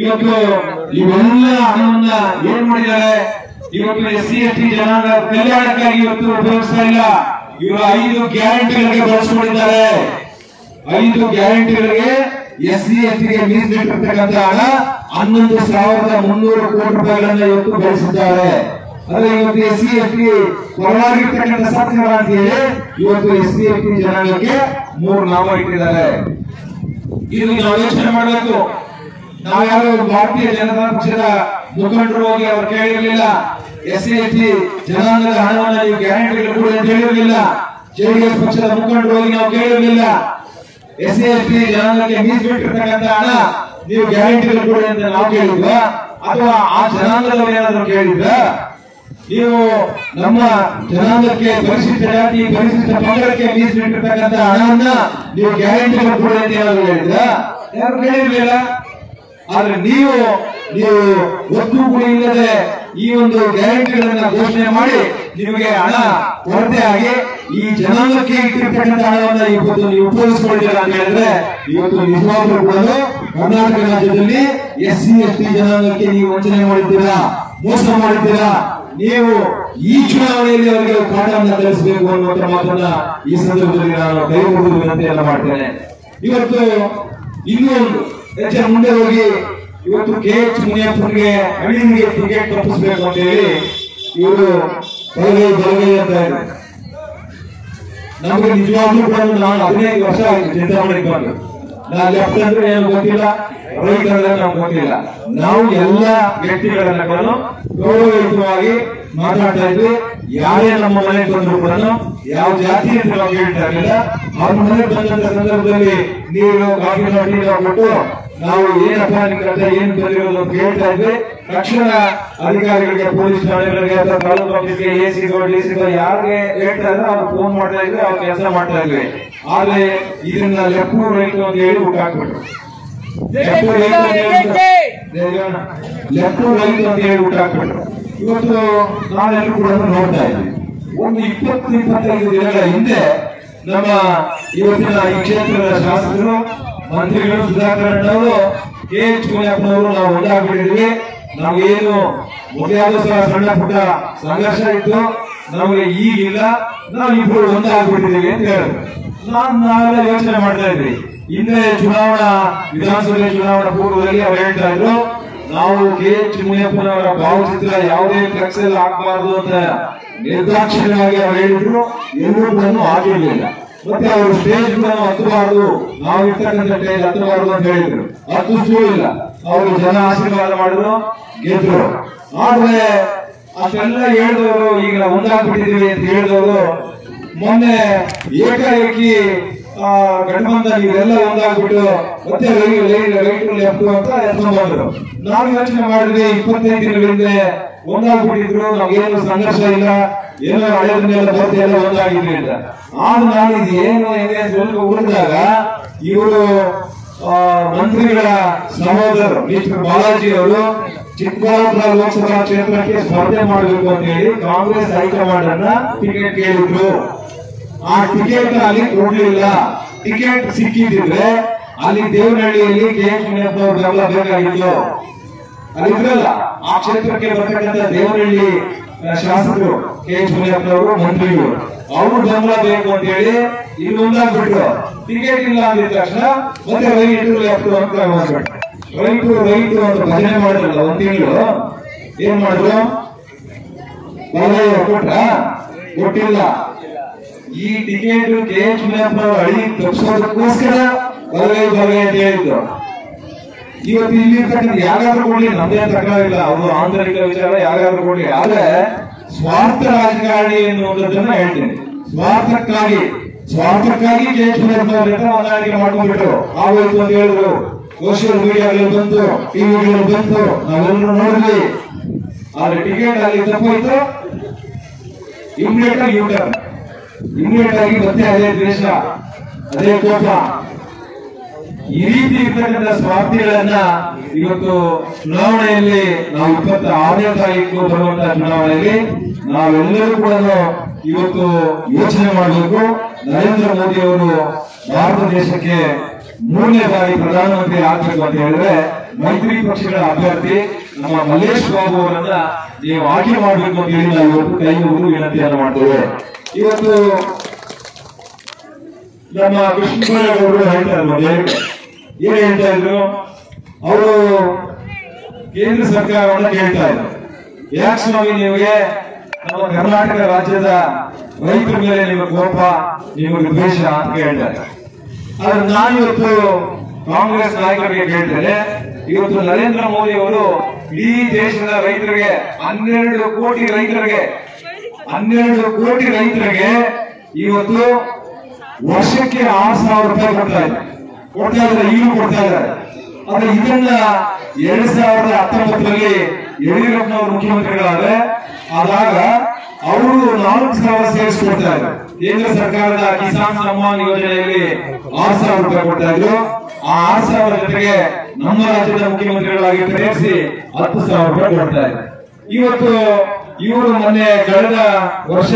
ಇವತ್ತು ಇವೆಲ್ಲ ಹಣವನ್ನ ಏನ್ ಮಾಡಿದ್ದಾರೆ? ಇವತ್ತು SC ST ಜನಾಂಗ ಕಲ್ಯಾಣಕ್ಕಾಗಿ ಇವತ್ತು ಉಪಯೋಗಿಸ್ತಾ ಇಲ್ಲ. ಇವರು 5 ಗ್ಯಾರಂಟಿಗಳಿಗೆ ಬಳಸಿಕೊಂಡಿದ್ದಾರೆ. 5 ಗ್ಯಾರಂಟಿಗಳಿಗೆ SC ST ಗೆ ಮೀಸಲಿಟ್ಟಿರ್ತಕ್ಕಂಥ ಹಣ 11,300 ಕೋಟಿ ರೂಪಾಯಿಗಳನ್ನ ಇವತ್ತು ಬಳಸಿದ್ದಾರೆ. ಅದೇ ಇವತ್ತು SC ST ಪರವಾಗಿರ್ತಕ್ಕಂಥ ಸರ್ಕಾರ ಅಂತ ಹೇಳಿ ಇವತ್ತು SC ST ಜನಾಂಗಕ್ಕೆ 3 ನಾಮ ಇಟ್ಟಿದ್ದಾರೆ. ಇದು ನಾವು ಯೋಚನೆ ಮಾಡಬೇಕು. ನಾವ್ಯಾರು ಭಾರತೀಯ ಜನತಾ ಪಕ್ಷದ ಮುಖಂಡರು ಹೋಗಿ ಅವರು ಕೇಳಿರಲಿಲ್ಲ. SC ST ಜನಾಂಗದ ಹಣವನ್ನು ನೀವು ಗ್ಯಾರಂಟಿಗಳು ಕೂಡ ಅಂತ ಹೇಳಿರಲಿಲ್ಲ. JDS ಪಕ್ಷದ ಮುಖಂಡರು ಹೋಗಿ ನಾವು ಕೇಳಿರಲಿಲ್ಲ. SC ST ಜನಾಂಗಕ್ಕೆ ಮೀಸಲಿಟ್ಟಿರ್ತಕ್ಕಂಥ ಹಣ ನೀವು ಗ್ಯಾರಂಟಿಗಳು ಕೂಡ ಅಂತ ನಾವು ಕೇಳಿದ್ವಾ? ಅಥವಾ ಆ ಜನಾಂಗದವರು ಏನಾದ್ರು ಕೇಳಿದ್ರ? ನೀವು ನಮ್ಮ ಜನಾಂಗಕ್ಕೆ ಪರಿಶಿಷ್ಟ ಜಾತಿ ಪರಿಶಿಷ್ಟ ಪಂಗಡಕ್ಕೆ ಮೀಸಲಿಟ್ಟಿರ್ತಕ್ಕಂಥ ಹಣವನ್ನ ನೀವು ಗ್ಯಾರಂಟಿಗಳು ಕೂಡ ಅಂತ ಏನಾದ್ರು ಹೇಳಿದ್ರ? ಯಾರು ಕೇಳಿರ್ಲಿಲ್ಲ. ಆದ್ರೆ ನೀವು ಒತ್ತುಗುಡಿ ಇಲ್ಲದೆ ಈ ಒಂದು ಗ್ಯಾರಂಟಿಗಳನ್ನ ಘೋಷಣೆ ಮಾಡಿ ನಿಮಗೆ ಹಣ ಕೊರತೆ ಆಗಿ ಈ ಜನಾಂಗಕ್ಕೆ ಇಟ್ಟಿರ್ತಕ್ಕಂಥ ಹಣವನ್ನ ಇವತ್ತು ನೀವು ಉಪಯೋಗಿಸಿಕೊಂಡಿಲ್ಲ ಅಂತ ಹೇಳಿದ್ರೆ ಇವತ್ತು ನಿಜವಾಗ್ಲೂ ಕೂಡ ಕರ್ನಾಟಕ ರಾಜ್ಯದಲ್ಲಿ SC ST ಜನಾಂಗಕ್ಕೆ ನೀವು ವಂಚನೆ ಮಾಡಿದ್ದೀರಾ, ಮೋಸ ಮಾಡಿದ್ದೀರಾ. ನೀವು ಈ ಚುನಾವಣೆಯಲ್ಲಿ ಅವರಿಗೆ ಪಾಠವನ್ನು ಕಲಿಸಬೇಕು ಅನ್ನುವಂಥ ಮಾತನ್ನ ಈ ಸಂದರ್ಭದಲ್ಲಿ ನಾನು ಕೈ ಮುಗಿದು ವಿನಂತಿಯನ್ನ ಮಾಡ್ತೇನೆ. ಇವತ್ತು ಇನ್ನೂ ಒಂದು ಹೆಚ್ಚು ಮುಂದೆ ಹೋಗಿ ಇವತ್ತು KH ಮುನಿಯಪ್ಪನಿಗೆ ಅಳಿನಿಗೆ ಟಿಕೆಟ್ ತಪ್ಪಿಸಬೇಕು ಅಂತ ಹೇಳಿ ಇವರು ಬಲಗೈ ಅಂತ ಇದ್ದಾರೆ. ನಮಗೆ ನಿಜವಾಗ್ಲೂ ಕೂಡ ನಾನು 15 ವರ್ಷ ಚಿಂತಾಮಣಿಗೆ ಬಂದು ನಾನು ಲೆಫ್ಟ್ ಅಂದ್ರೆ ಏನು ಗೊತ್ತಿಲ್ಲ, ರೈಟ್ ಅಂದ್ರೆ ನಮ್ಗೆ ಗೊತ್ತಿಲ್ಲ. ನಾವು ಎಲ್ಲ ವ್ಯಕ್ತಿಗಳನ್ನ ಗೌರವಯುತವಾಗಿ ಮಾತಾಡ್ತಾ ಇದ್ವಿ. ಯಾರೇ ನಮ್ಮ ಮನೆಗೆ ಬಂದ್ರು ಕೂಡ ಯಾವ ಜಾತಿ ಅಂತ ನಾವು ಹೇಳ್ತಾ ಇರಲಿಲ್ಲ. ಅವ್ರ ಮನೆಗೆ ಬಂದಂತ ಸಂದರ್ಭದಲ್ಲಿ ನೀರು ಕಾಫಿ ಮಾಡಿ ಕೊಟ್ಟು ನಾವು ಏನಪ್ಪ ನಿಮ್ ಕತೆ ಏನ್ ಬಂದಿರೋದು ಅಂತ ಹೇಳ್ತಾ ಇದ್ವಿ. ತಕ್ಷಣ ಅಧಿಕಾರಿಗಳಿಗೆ, ಪೊಲೀಸ್ ಠಾಣೆಗಳಿಗೆ ಅಥವಾ ತಾಲೂಕು ಆಫೀಸ್ಗೆ AC ಯಾರಿಗೆ ಹೇಳ್ತಾ ಇದ್ರೆ ಅವ್ರು ಫೋನ್ ಮಾಡ್ತಾ ಇದ್ರೆ ಅವ್ರು ಕೆಲಸ ಮಾಡ್ತಾ ಇದ್ವಿ. ಆದ್ರೆ ಇದನ್ನ ಲೆಫ್ಟ್ ರೈಟ್ ಅಂತ ಹೇಳಿ ಹುಟ್ಟಾಕ್ಬಿಟ್ರು. ಲೆಫ್ಟ್ ರೈಟ್ ಅಂತ ಹೇಳಿ ಹುಟ್ಟಾಕ್ಬಿಟ್ರು. ಇವತ್ತು ನಾವೆಲ್ಲರೂ ಕೂಡ ನೋಡ್ತಾ ಇದ್ವಿ. ಒಂದು 20-25 ದಿನಗಳ ಹಿಂದೆ ನಮ್ಮ ಇವತ್ತಿನ ಈ ಕ್ಷೇತ್ರದ ಶಾಸಕರು, ಮಂತ್ರಿಗಳು, ಸುಧಾಕರ್ ಅವರು, KH ಮುನಿಯಪ್ಪನವರು ನಾವು ಒಂದಾಗ್ಬಿಟ್ಟಿದ್ವಿ. ನಾವೇನು ಮೊದಲಾದ ಸಣ್ಣ ಪುಟ್ಟ ಸಂಘರ್ಷ ಇತ್ತು, ನಮಗೆ ಈಗಿಲ್ಲ, ನಾವು ಇಬ್ಬರು ಒಂದಾಗ್ಬಿಟ್ಟಿದ್ದೀವಿ ಅಂತ ಹೇಳಿದ್ರು. ನಾವೆಲ್ಲ ಯೋಚನೆ ಮಾಡ್ತಾ ಇದ್ವಿ. ಹಿಂದೆ ವಿಧಾನಸಭೆ ಚುನಾವಣಾ ಪೂರ್ವದಲ್ಲಿ ಅವ್ರು ಹೇಳ್ತಾ ಇದ್ರು, ನಾವು KH ಮುನಿಯಪ್ಪನವರ ಭಾವಚಿತ್ರ ಯಾವುದೇ ಫ್ಲೆಕ್ಸ್ ಅಲ್ಲಿ ಹಾಕಬಾರ್ದು ಅಂತ ನಿರ್ದಾಕ್ಷಿಣ್ಯವಾಗಿ ಅವ್ರು ಹೇಳಿದ್ರು. ಎಲ್ಲರೂ ಆಗಿರ್ಲಿಲ್ಲ. ಮತ್ತೆ ಅವರು ಸ್ಟೇಜ್ ಹತ್ತಬಾರ್ದು, ನಾವು ಇರ್ತಕ್ಕಂಥ ಸ್ಟೇಜ್ ಹತ್ತಬಾರ್ದು ಅಂತ ಹೇಳಿದ್ರು. ಹತ್ತಿಸೂ ಇಲ್ಲ. ಅವರು ಜನ ಆಶೀರ್ವಾದ ಮಾಡಿದ್ರು, ಗೆದ್ರು. ಆದ್ರೆ ಅಷ್ಟೆಲ್ಲ ಹೇಳಿದವರು ಈಗ ಒಂದಾಗ್ಬಿಟ್ಟಿದೀವಿ ಅಂತ ಹೇಳಿದವರು ಮೊನ್ನೆ ಏಕಾಏಕಿ ಗಠಬಂಧನ ಇವರೆಲ್ಲ ಒಂದಾಗ್ಬಿಟ್ಟು ಮತ್ತೆ ರೈಟ್ ಲೆಫ್ಟ್ ಅಂತ ಎತ್ಕೊಂಡ್ ಬಂದ್ರು. ನಾವು ಯೋಚನೆ ಮಾಡಿದ್ವಿ 25 ದಿನಗಳ ಹಿಂದೆ ಒಂದಾಗ್ಬಿಟ್ಟಿದ್ರು, ನಾವೇನು ಸಂಘರ್ಷ ಇಲ್ಲ, ಏನೋ ಹಳೆಯದನ್ನೆಲ್ಲ ಬರ್ತಿ ಎಲ್ಲ ಒಂದಾಗಿದ್ವಿ ಅಂತ. ಆದ್ರೆ ನಾನು ಇದು ಏನು ಹೆಂಗೆ ಸ್ವಲ್ಪ ಉಳಿದಾಗ ಇವರು ಮಂತ್ರಿಗಳ ಸಹೋದರರು ಮಿಸ್ಟರ್ ಬಾಲಾಜಿ ಅವರು ಚಿಕ್ಕಬಳ್ಳಾಪುರ ಲೋಕಸಭಾ ಕ್ಷೇತ್ರಕ್ಕೆ ಸ್ಪರ್ಧೆ ಮಾಡಬೇಕು ಅಂತ ಹೇಳಿ ಕಾಂಗ್ರೆಸ್ ಹೈಕಮಾಂಡ್ ಅನ್ನ ಟಿಕೆಟ್ ಕೇಳಿದ್ರು. ಆ ಟಿಕೆಟ್ ಅಲ್ಲಿ ಕೊಡ್ಲಿಲ್ಲ. ಟಿಕೆಟ್ ಸಿಕ್ಕಿದ್ರೆ ಅಲ್ಲಿ ದೇವನಹಳ್ಳಿಯಲ್ಲಿ KH ಮುನಿಯಪ್ಪನವ್ರ ಬೆಂಬಲ ಬೇಕಾಗಿತ್ತು. ಅಲ್ಲಿದ್ರಲ್ಲ ಆ ಕ್ಷೇತ್ರಕ್ಕೆ ಬರ್ತಕ್ಕಂಥ ದೇವನಹಳ್ಳಿ ಶಾಸಕರು KH ಮುನಿಯಪ್ಪನವರು, ಮಂತ್ರಿಗಳು, ಅವರು ಬೆಂಬಲ ಬೇಕು ಅಂತ ಹೇಳಿ ಇಲ್ಲಿ ಒಂದಾಗ್ಬಿಟ್ರು. ಟಿಕೆಟ್ ಇಲ್ಲ ಅಂದಿದ ತಕ್ಷಣ ಮತ್ತೆ ರೈಟ್ ಲೆಫ್ಟ್ ಅಂತ ರೈಟ್ ಅಂತ ಭಜನೆ ಮಾಡಿದ್ರಲ್ಲ ಒಂದ್ ತಿಂಗಳು. ಏನ್ ಮಾಡಿದ್ರು? ಕೊಟ್ಟಿಲ್ಲ. ಈ ಟಿಕೆಟ್ KH ಮುನಿಯಪ್ಪನವರು ಅಳಿ ತಪ್ಪಿಸೋದಕ್ಕೋಸ್ಕರ ಬಲಗೈ ಅಂತ ಹೇಳಿದ್ರು. ಇವತ್ತು ಇಲ್ಲಿರ್ತಕ್ಕಂಥ ಯಾರಾದ್ರೂ ಕೊಡ್ಲಿ, ನಮ್ದೇ ತಕರಾರಿಲ್ಲ, ಅವರು ಆಂತರಿಕ ವಿಚಾರ ಯಾರಾದ್ರೂ ಕೊಡ್ಲಿ. ಆದ್ರೆ ಸ್ವಾರ್ಥ ರಾಜಕಾರಣಿ ಎನ್ನುವುದನ್ನ ಹೇಳ್ತೀನಿ. ಸ್ವಾರ್ಥಕ್ಕಾಗಿ KH ಮುನಿಯಪ್ಪನವ್ರ ಹತ್ರ ಹೊಂದಾಣಿಕೆ ಮಾಡ್ಕೊಂಡ್ಬಿಟ್ರು. ಆಗೋಯ್ತು ಅಂತ ಹೇಳಿದ್ರು. ಸೋಷಿಯಲ್ ಮೀಡಿಯಾಗಳು ಬಂತು, ಟಿವಿಗಳು ಬಂತು, ನಾವೆಲ್ಲರೂ ನೋಡಿದ್ವಿ. ಆದ್ರೆ ಟಿಕೆಟ್ ಅಲ್ಲಿ ತಪ್ಪಾಯ್ತು. ಇಮಿಡಿಯೇಟ್ ಆಗಿ ಮತ್ತೆ ಅದೇ ದ್ವೇಷ, ಅದೇ ಕೋಪ, ಈ ರೀತಿ ಇರ್ತಕ್ಕಂಥ ಸ್ವಾರ್ಥಿಗಳನ್ನ ಇವತ್ತು ಚುನಾವಣೆಯಲ್ಲಿ ನಾವು 26ನೇ ತಾರೀಕು ಬರುವಂತಹ ಚುನಾವಣೆಯಲ್ಲಿ ನಾವೆಲ್ಲರೂ ಕೂಡ ಇವತ್ತು ಯೋಚನೆ ಮಾಡಬೇಕು. ನರೇಂದ್ರ ಮೋದಿ ಅವರು ಭಾರತ ದೇಶಕ್ಕೆ ಮೂರನೇ ಬಾರಿ ಪ್ರಧಾನಮಂತ್ರಿ ಆಗ್ಬೇಕು ಅಂತ ಹೇಳಿದ್ರೆ ಮೈತ್ರಿ ಪಕ್ಷಗಳ ಅಭ್ಯರ್ಥಿ ನಮ್ಮ ಮಲ್ಲೇಶ್ ಬಾಬು ಅವರನ್ನ ನೀವು ಆಯ್ಕೆ ಮಾಡಬೇಕು ಅಂತ ಹೇಳಿ ನಾವು ಇವತ್ತು ಕೈ ಮುಗಿದು ವಿನಂತಿಯನ್ನು ಮಾಡ್ತೇವೆ. ಇವತ್ತು ನಮ್ಮ ಕೃಷ್ಣೇಗೌಡರು ಹೇಳ್ತಾ ಇದ್ರು, ಏನ್ ಹೇಳ್ತಾ ಇದ್ರು, ಅವರು ಕೇಂದ್ರ ಸರ್ಕಾರವನ್ನ ಕೇಳ್ತಾ ಇದ್ರು, ಯಾಕೆ ಸ್ವಾಮಿ ನಿಮಗೆ ನಮ್ಮ ಕರ್ನಾಟಕ ರಾಜ್ಯದ ರೈತರ ಮೇಲೆ ನಿಮಗೆ ಕೋಪ, ನಿಮಗೆ ದ್ವೇಷ ಅಂತ ಹೇಳ್ತಾರೆ. ಆದ್ರೆ ನಾನಿವತ್ತು ಕಾಂಗ್ರೆಸ್ ನಾಯಕರಿಗೆ ಕೇಳ್ತೇನೆ, ಇವತ್ತು ನರೇಂದ್ರ ಮೋದಿ ಅವರು ಇಡೀ ದೇಶದ ರೈತರಿಗೆ 12 ಕೋಟಿ ರೈತರಿಗೆ ಇವತ್ತು ವರ್ಷಕ್ಕೆ 6,000 ರೂಪಾಯಿ ಕೊಡ್ತಾ ಇದ್ದಾರೆ, ಈಗಲೂ ಕೊಡ್ತಾ ಇದ್ದಾರೆ. ಆದ್ರೆ ಇದನ್ನ 2019ರಲ್ಲಿ ಯಡಿಯೂರಪ್ಪನವರು ಮುಖ್ಯಮಂತ್ರಿಗಳಾದ್ರೆ ಆದಾಗ ಅವರು 4,000 ಸೇರಿಸ್ಕೊಡ್ತಾ ಇದ್ರು. ಕೇಂದ್ರ ಸರ್ಕಾರದ ಕಿಸಾನ್ ಸಮ್ಮಾನ್ ಯೋಜನೆಯಲ್ಲಿ 6,000 ರೂಪಾಯಿ ಕೊಡ್ತಾ ಇದ್ರು. ಆ 6,000 ಜೊತೆಗೆ ನಮ್ಮ ರಾಜ್ಯದ ಮುಖ್ಯಮಂತ್ರಿಗಳಾಗಿ ಸೇರಿಸಿ 10,000 ರೂಪಾಯಿ ಕೊಡ್ತಾ ಇದ್ರು. ಇವತ್ತು ಇವರು ಮೊನ್ನೆ ಕಳೆದ ವರ್ಷ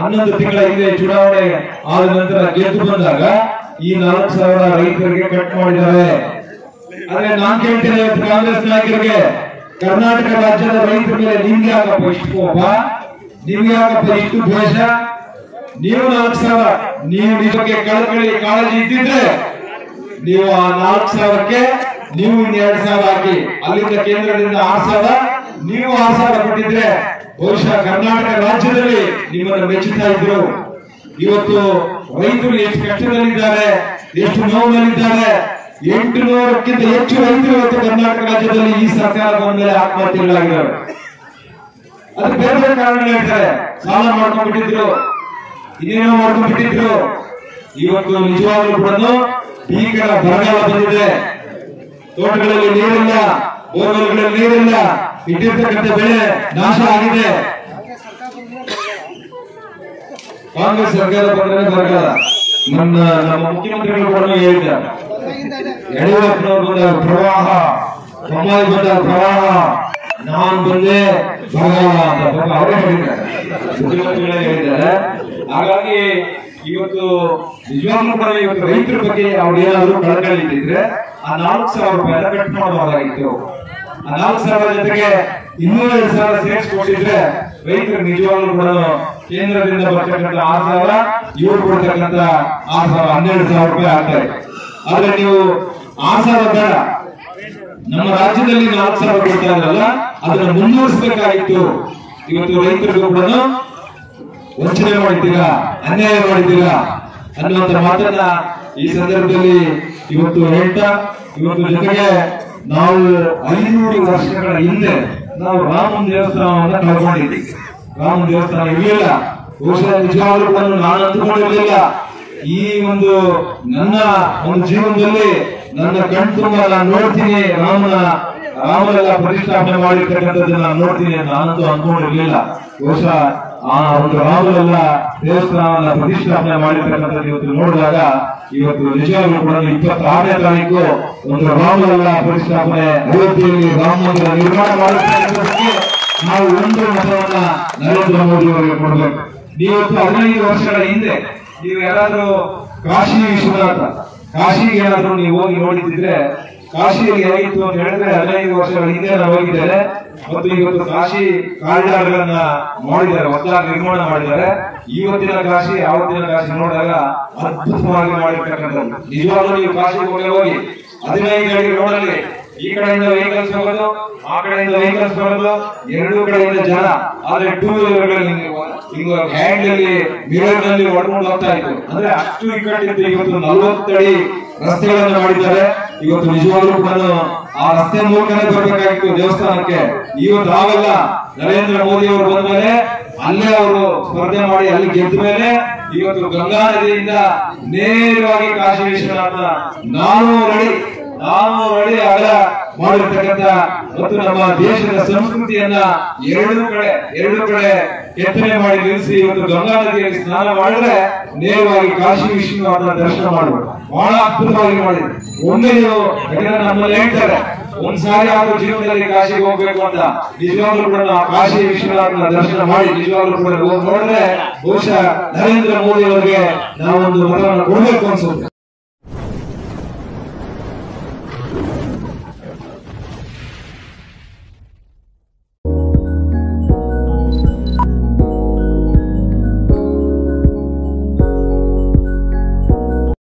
11 ತಿಂಗಳ ಹಿಂದೆ ಚುನಾವಣೆ ಆದ ನಂತರ ಗೆದ್ದು ಬಂದಾಗ ಈ 4,000 ರೈತರಿಗೆ ಕಟ್ ಮಾಡಿದ್ದಾರೆ. ಆದ್ರೆ ನಾನ್ ಕೇಳ್ತೇನೆ ಇವತ್ತು ಕಾಂಗ್ರೆಸ್ ನಾಯಕರಿಗೆ, ಕರ್ನಾಟಕ ರಾಜ್ಯದ ರೈತರ ಮೇಲೆ ನಿಮ್ಗೆ ಆಗಪ್ಪ ಇಷ್ಟು ಕೋಪ, ನಿಮ್ಗೆ ಆಗಪ್ಪ ಇಷ್ಟು ದ್ವೇಷ? ನೀವು 4,000 ನೀವು ನಿಮಗೆ ಕಳಕಳಿ ಕಾಳಜಿ ಇದ್ದಿದ್ರೆ ನೀವು ಆ 4,000ಕ್ಕೆ ನೀವು 2,000 ಹಾಕಿ, ಅಲ್ಲಿಂದ ಕೇಂದ್ರದಿಂದ 6,000 ನೀವು 6,000 ಕೊಟ್ಟಿದ್ರೆ ಬಹುಶಃ ಕರ್ನಾಟಕ ರಾಜ್ಯದಲ್ಲಿ ನಿಮ್ಮನ್ನು ಮೆಚ್ಚುತ್ತಾ ಇದ್ರು. ಇವತ್ತು ರೈತರು ಎಷ್ಟು ಕಷ್ಟದಲ್ಲಿದ್ದಾರೆ, ಎಷ್ಟು ನೋವಿನಲ್ಲಿದ್ದಾರೆ. 800ಕ್ಕಿಂತ ಹೆಚ್ಚು ರೈತರು ಇವತ್ತು ಕರ್ನಾಟಕ ರಾಜ್ಯದಲ್ಲಿ ಈ ಸರ್ಕಾರ ಬಂದ ಮೇಲೆ ಆತ್ಮಹತ್ಯೆಗಳಾಗಿದ್ದಾರೆ. ಅದು ಬೇರೆ ಬೇರೆ ಕಾರಣಗಳು ಹೇಳ್ತಾರೆ, ಸಾಲ ಮಾಡ್ಕೊಂಡ್ಬಿಟ್ಟಿದ್ರು, ಇನ್ನೇನೋ ಮಾಡ್ಕೊಂಡ್ಬಿಟ್ಟಿದ್ರು. ಇವತ್ತು ನಿಜವಾಗ್ಲೂ ಕೂಡ ಭೀಕರ ಬರಗಾಲ ಬಂದಿದೆ, ತೋಟಗಳಲ್ಲಿ ನೀರಿಲ್ಲ, ಬೋರ್ವೆಲ್ಗಳಲ್ಲಿ ನೀರಿಲ್ಲ, ಇಟ್ಟಿರ್ತಕ್ಕಂಥ ಬೆಳೆ ನಾಶ ಆಗಿದೆ. ಕಾಂಗ್ರೆಸ್ ಸರ್ಕಾರ ಬಂದ್ರೆ ಬರಗಾಲ. ನಮ್ಮ ಮುಖ್ಯಮಂತ್ರಿಗಳು ಕೂಡ ಹೇಳಿದ್ದಾರೆ, ಯಡಿಯೂರಪ್ಪನವರು ಬಂದ ಪ್ರವಾಹ, ಬೊಮ್ಮಾಯಿ ಬಂದ ಪ್ರವಾಹ, ನಾನು ಬಂದೆ ಬರಗಾಲ ಅಂತ ಅವರೇ ಹೇಳಿದ್ದಾರೆ, ಮುಖ್ಯಮಂತ್ರಿಗಳೇ ಹೇಳಿದ್ದಾರೆ. ಹಾಗಾಗಿ ಇವತ್ತು ನಿಜವಾಗ್ಲೂ ಕೂಡ ಇವತ್ತು ರೈತರ ಬಗ್ಗೆ ಅವ್ರು ಏನಾದ್ರು ಕಳಕಳಿ ಇದ್ದಿದ್ರೆ ಆ 4,000 ರೂಪಾಯಿ ಕಟ್ ಮಾಡಬಹುದಾಗಿತ್ತು. ಆ 4,000 ಜೊತೆಗೆ 2,000 ಸೇರಿಸ್ಕೊಟ್ಟಿದ್ರೆ ರೈತರು ನಿಜವಾಗ್ಲೂ ಕೂಡ ಕೇಂದ್ರದಿಂದ ಬರ್ತಕ್ಕಂಥ 6,000, ಇವರು ಕೊಡ್ತಕ್ಕಂಥ 12,000 ರೂಪಾಯಿ ಆಗ್ತಾರೆ. ಆದ್ರೆ ನೀವು 6,000 ಬೇಡ, ನಮ್ಮ ರಾಜ್ಯದಲ್ಲಿ 4,000 ಕೊಡ್ತಾ ಇದ್ರಲ್ಲ ಅದನ್ನ ಮುಂದುವರಿಸಬೇಕಾಗಿತ್ತು. ಇವತ್ತು ರೈತರಿಗೂ ಕೂಡ ವಂಚನೆ ಮಾಡಿದ್ದೀರಾ, ಅನ್ಯಾಯ ಮಾಡಿದ್ದೀರಾ ಅನ್ನುವಂತ ಮಾತನ್ನ ಈ ಸಂದರ್ಭದಲ್ಲಿ ಇವತ್ತು ಹೇಳ್ತಾ, ಇವತ್ತು ಜೊತೆಗೆ ನಾವು 500 ವರ್ಷಗಳ ಹಿಂದೆ ನಾವು ರಾಮನ ದೇವಸ್ಥಾನವನ್ನ ಕಳ್ಕೊಂಡಿದ್ದೀವಿ. ರಾಮನ ದೇವಸ್ಥಾನ ಇರಲಿಲ್ಲ, ಬಹುಶಃ ನಿಜವಾಗ್ಲೂ ಕೂಡ ನಾನು ಅಂದುಕೊಂಡಿರಲಿಲ್ಲ. ಈ ಒಂದು ನನ್ನ ಒಂದು ಜೀವನದಲ್ಲಿ ನನ್ನ ಕಣ್ತುಂಬ ನಾನು ನೋಡ್ತೀನಿ, ರಾಮನೆಲ್ಲ ಪ್ರತಿಷ್ಠಾಪನೆ ಮಾಡಿರ್ತಕ್ಕಂಥದ್ದನ್ನ ನೋಡ್ತೀನಿ ನಾನಂತೂ ಅಂದ್ಕೊಂಡಿರ್ಲಿಲ್ಲ. ಬಹುಶಃ ಆ ಒಂದು ರಾಮನೆಲ್ಲ ದೇವಸ್ಥಾನ ಪ್ರತಿಷ್ಠಾಪನೆ ಮಾಡಿರ್ತಕ್ಕಂಥದ್ದು ಇವತ್ತು ನೋಡಿದಾಗ ಇವತ್ತು ನಿಜವಾಗ್ಲೂ ಕೂಡ 26ನೇ ತಾರೀಕು ಒಂದು ರಾಮನೆಲ್ಲ ಪ್ರತಿಷ್ಠಾಪನೆ ಅಯೋಧ್ಯೆಯಲ್ಲಿ ರಾಮ ಮಂದಿರ ನಿರ್ಮಾಣ ಮಾಡಿರ್ತಕ್ಕಂಥದ್ದಕ್ಕೆ ನಾವು ಒಂದು ಮತವನ್ನ ನರೇಂದ್ರ ಮೋದಿ ಅವರಿಗೆ ಕೊಡಬೇಕು. ಇವತ್ತು 15 ವರ್ಷಗಳ ಹಿಂದೆ ನೀವು ಯಾರಾದ್ರೂ ಕಾಶಿ ವಿಶ್ವನಾಥ, ಕಾಶಿಗೆ ಏನಾದ್ರೂ ನೀವು ಹೋಗಿ ನೋಡಿದ್ರೆ ಕಾಶಿಯಲ್ಲಿ ಹೇಗಿತ್ತು ಅಂತ ಹೇಳಿದ್ರೆ 15 ವರ್ಷಗಳ ಹಿಂದೆ ನಾವು ಹೋಗಿದ್ದೇವೆ. ಮತ್ತು ಇವತ್ತು ಕಾಶಿ ಕಾರಿಡಾರ್ಗಳನ್ನ ಮಾಡಿದ್ದಾರೆ, ಹೊಸದಾಗಿ ನಿರ್ಮಾಣ ಮಾಡಿದ್ದಾರೆ. ಇವತ್ತಿನ ಕಾಶಿ ಆವತ್ತಿನ ಕಾಶಿ ನೋಡಿದಾಗ ಅದ್ಭುತವಾಗಿ ಮಾಡಿರ್ತಕ್ಕಂಥದ್ದು. ನಿಜವಾಗ್ಲೂ ನೀವು ಕಾಶಿಗೆ ಹೋಗಿ 15 ಅಡಿ ರೋಡಲ್ಲಿ ಈ ಕಡೆಯಿಂದ ವೆಹಿಕಲ್ಸ್ ಹೋಗೋದು, ಆ ಕಡೆಯಿಂದ ವೆಹಿಕಲ್ಸ್ ಬರೋದು, ಎರಡೂ ಕಡೆಯಿಂದ ಜನ. ಆದ್ರೆ 2 ವೀಲರ್ಗಳಲ್ಲಿ ಈಗ ಹ್ಯಾಂಡ್ ಅಲ್ಲಿ ಮಿರರ್ ನಲ್ಲಿ ಹೊಡ್ಕೊಂಡು ಹೋಗ್ತಾ ಇತ್ತು. ಅಂದ್ರೆ ಅಷ್ಟು ಇಕ್ಕಟ್ಟಿತ್ತು. ಇವತ್ತು 40 ಅಡಿ ರಸ್ತೆಗಳನ್ನ ಮಾಡಿದ್ದಾರೆ. ಇವತ್ತು ನಿಜವಾಗ್ಲೂ ಕೂಡ ಆ ರಸ್ತೆ ಮೂಲಕನೇ ಬರಬೇಕಾಗಿತ್ತು ದೇವಸ್ಥಾನಕ್ಕೆ. ಇವತ್ತು ಆಗಲ್ಲ. ನರೇಂದ್ರ ಮೋದಿ ಅವರು ಬಂದ ಮೇಲೆ, ಅಲ್ಲೇ ಅವರು ಸ್ಪರ್ಧೆ ಮಾಡಿ ಅಲ್ಲಿ ಗೆದ್ದ ಮೇಲೆ ಇವತ್ತು ಗಂಗಾ ನದಿಯಿಂದ ನೇರವಾಗಿ ಕಾಶಿ ವಿಶ್ವನಾಥ 400 ಅಡಿ ಅಗಲ ಮಾಡಿರ್ತಕ್ಕಂಥ ಮತ್ತು ನಮ್ಮ ದೇಶದ ಸಂಸ್ಕೃತಿಯನ್ನ ಎರಡು ಕಡೆ ಕೆತ್ತನೆ ಮಾಡಿ ನಿಲ್ಲಿಸಿ ಇವತ್ತು ಗಂಗಾ ನದಿಯಲ್ಲಿ ಸ್ನಾನ ಮಾಡಿದ್ರೆ ನೇರವಾಗಿ ಕಾಶಿ ವಿಶ್ವನಾಥನ ದರ್ಶನ ಮಾಡಬಹುದು. ಬಹಳ ಅದ್ಭುತವಾಗಿ ಮಾಡಿದ್ರು. ಒಮ್ಮೆ ನೀವು ನಮ್ಮಲ್ಲಿ ಹೇಳ್ತಾರೆ, ಒಂದ್ಸಾರಿ ಆದ್ರೂ ಜೀವನದಲ್ಲಿ ಕಾಶಿಗೆ ಹೋಗ್ಬೇಕು ಅಂತ. ನಿಜವಾಗ್ಲೂ ಕೂಡ ಕಾಶಿ ವಿಶ್ವನಾಥನ ದರ್ಶನ ಮಾಡಿ ನಿಜವಾಗ್ಲೂ ಕೂಡ ಹೋಗಿ ನೋಡಿದ್ರೆ ಬಹುಶಃ ನರೇಂದ್ರ ಮೋದಿ ಅವರಿಗೆ ನಾವೊಂದು ಮತವನ್ನು ಕೊಡ್ಬೇಕು ಅನ್ಸುತ್ತೆ.